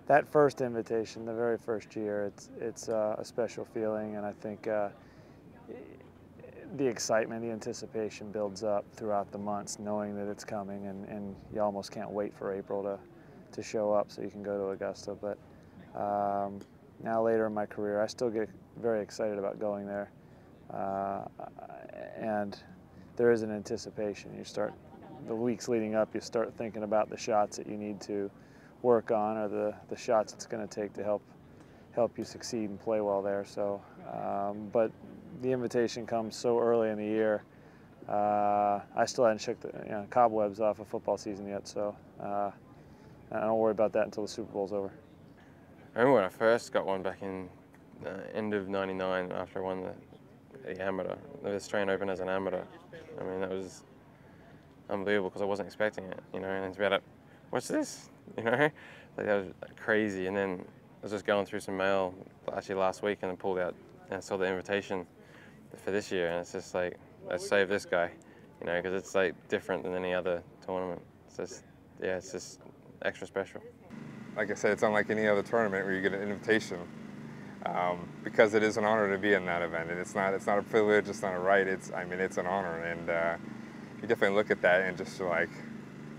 That first invitation, the very first year, it's a special feeling, and I think the excitement, the anticipation builds up throughout the months, knowing that it's coming, and you almost can't wait for April to show up so you can go to Augusta. But now later in my career, I still get very excited about going there, and there is an anticipation. You start the weeks leading up, you start thinking about the shots that you need to work on, or the shots it's going to take to help you succeed and play well there. So, but the invitation comes so early in the year. I still hadn't shook the cobwebs off of football season yet, so I don't worry about that until the Super Bowl's over. I remember when I first got one back in end of '99 after I won the amateur, the Australian Open as an amateur. I mean, that was unbelievable because I wasn't expecting it, and to be like, what's this, like that was crazy. And then I was just going through some mail actually last week and I pulled out and I saw the invitation for this year, and it's just like, let's save this guy, because it's like different than any other tournament. It's just, yeah, it's just extra special. Like I said, it's unlike any other tournament where you get an invitation, because it is an honor to be in that event, and it's not a privilege, it's not a right. It's an honor, and you definitely look at that and just like,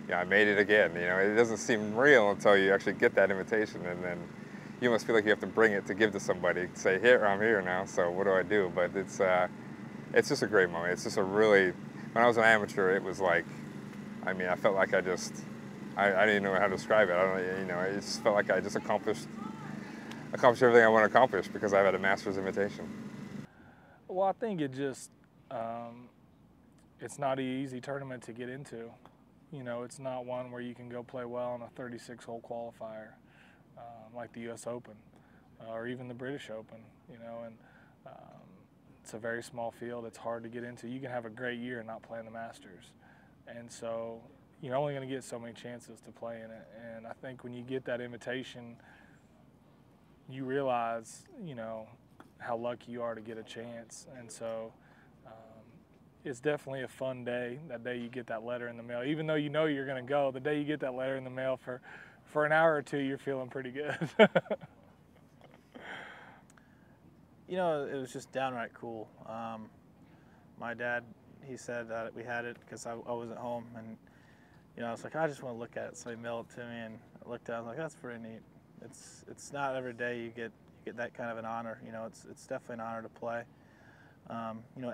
yeah, I made it again. It doesn't seem real until you actually get that invitation, and then you almost feel like you have to bring it to give to somebody, to say, here, I'm here now, so what do I do? But it's just a great moment. It's just a really, when I was an amateur, it was like, I felt like I didn't even know how to describe it. It just felt like I just accomplished everything I want to accomplish because I had a master's invitation. Well, I think it's not an easy tournament to get into. It's not one where you can go play well on a 36-hole qualifier like the U.S. Open or even the British Open, and it's a very small field. It's hard to get into. You can have a great year and not play in the Masters. And so you're only going to get so many chances to play in it. And I think when you get that invitation, you realize, how lucky you are to get a chance. And so it's definitely a fun day, that day you get that letter in the mail. Even though you're going to go, the day you get that letter in the mail for an hour or two, you're feeling pretty good. It was just downright cool. My dad, he said that we had it because I wasn't home, and I was like, I just want to look at it, so he mailed it to me, and I looked at it, I was like, that's pretty neat. It's not every day you get that kind of an honor. It's definitely an honor to play.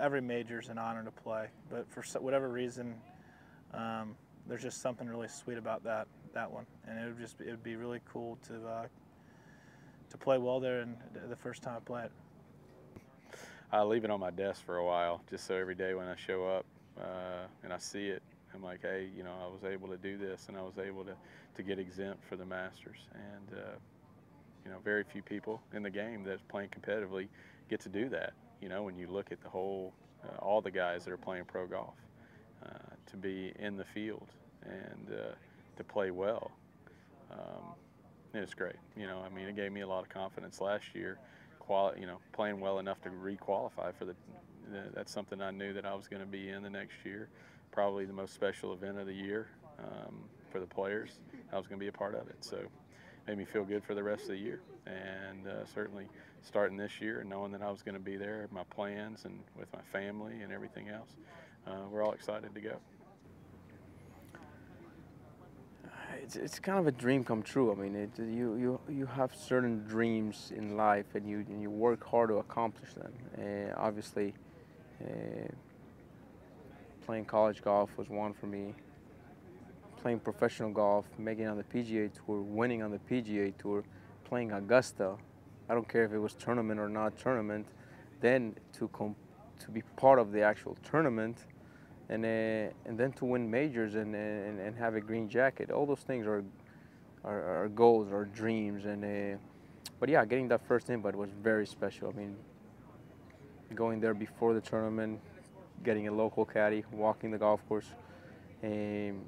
Every major's an honor to play, but for whatever reason, there's just something really sweet about that one, and it would be really cool to play well there, and the first time I play it. I leave it on my desk for a while, just so every day when I show up and I see it, I'm like, hey, I was able to do this, and I was able to get exempt for the Masters. And very few people in the game that's playing competitively get to do that. When you look at the whole, all the guys that are playing pro golf, to be in the field and to play well, it's great. It gave me a lot of confidence last year. Playing well enough to re-qualify for that's something I knew that I was going to be in the next year. Probably the most special event of the year for the players. I was going to be a part of it, so it made me feel good for the rest of the year. And certainly starting this year and knowing that I was going to be there, my plans and with my family and everything else, we're all excited to go. It's kind of a dream come true. You have certain dreams in life, and you work hard to accomplish them. Obviously, playing college golf was one for me. Playing professional golf, making it on the PGA Tour, winning on the PGA Tour, playing Augusta. I don't care if it was tournament or not tournament. Then to be part of the actual tournament. And then to win majors and have a green jacket, all those things are goals or dreams. But yeah, getting that first invite was very special. Going there before the tournament, getting a local caddy, walking the golf course, and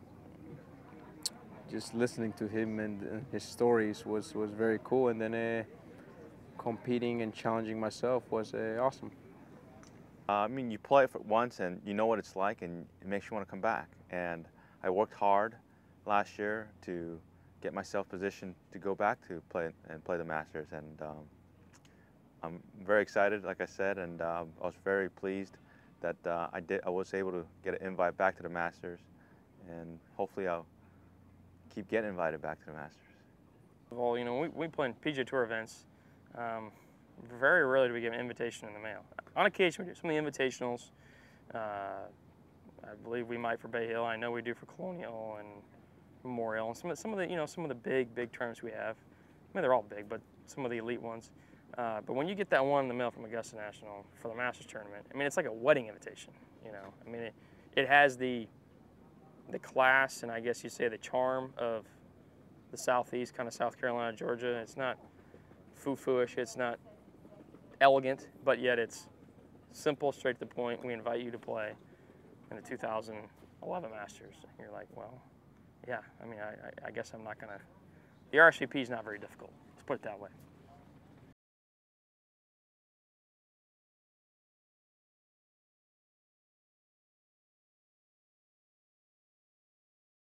just listening to him and his stories was very cool. And then competing and challenging myself was awesome. You play it once and you know what it's like, and it makes you want to come back. And I worked hard last year to get myself positioned to go back to play the Masters. And I'm very excited, like I said, and I was very pleased that I was able to get an invite back to the Masters, and hopefully I'll keep getting invited back to the Masters. Well, you know, we play in PGA Tour events. Very rarely do we get an invitation in the mail. On occasion, we do some of the invitationals. I believe we might for Bay Hill. I know we do for Colonial and Memorial, and some of the big tournaments we have. I mean, they're all big, but some of the elite ones. But when you get that one in the mail from Augusta National for the Masters tournament, I mean, it's like a wedding invitation. You know, I mean, it has the class and I guess you say the charm of the Southeast, kind of South Carolina, Georgia. It's not foo-fooish, it's not elegant, but yet it's simple, straight to the point. We invite you to play in the 2011 Masters. And you're like, well, yeah, I mean, I guess I'm not gonna, the RSVP is not very difficult, let's put it that way.